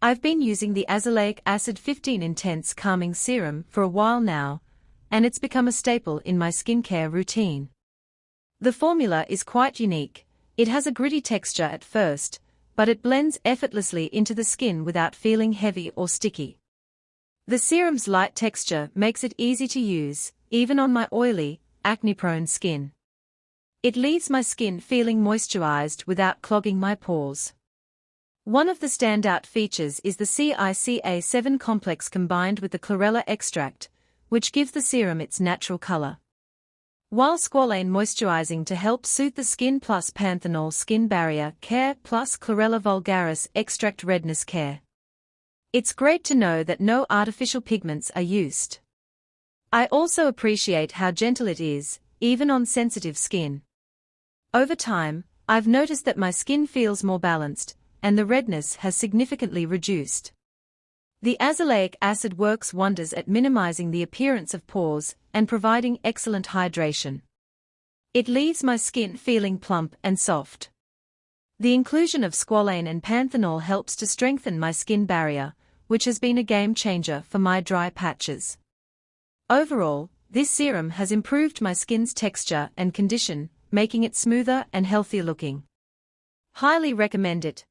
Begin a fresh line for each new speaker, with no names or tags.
I've been using the Azelaic Acid 15 Intense Calming Serum for a while now, and it's become a staple in my skincare routine. The formula is quite unique. It has a gritty texture at first, but it blends effortlessly into the skin without feeling heavy or sticky. The serum's light texture makes it easy to use, even on my oily, acne-prone skin. It leaves my skin feeling moisturized without clogging my pores. One of the standout features is the CICA7 complex combined with the chlorella extract, which gives the serum its natural color. While squalane moisturizing to help soothe the skin plus panthenol skin barrier care plus chlorella vulgaris extract redness care. It's great to know that no artificial pigments are used. I also appreciate how gentle it is, even on sensitive skin. Over time, I've noticed that my skin feels more balanced, and the redness has significantly reduced. The azelaic acid works wonders at minimizing the appearance of pores and providing excellent hydration. It leaves my skin feeling plump and soft. The inclusion of squalane and panthenol helps to strengthen my skin barrier, which has been a game changer for my dry patches. Overall, this serum has improved my skin's texture and condition, making it smoother and healthier looking. Highly recommend it.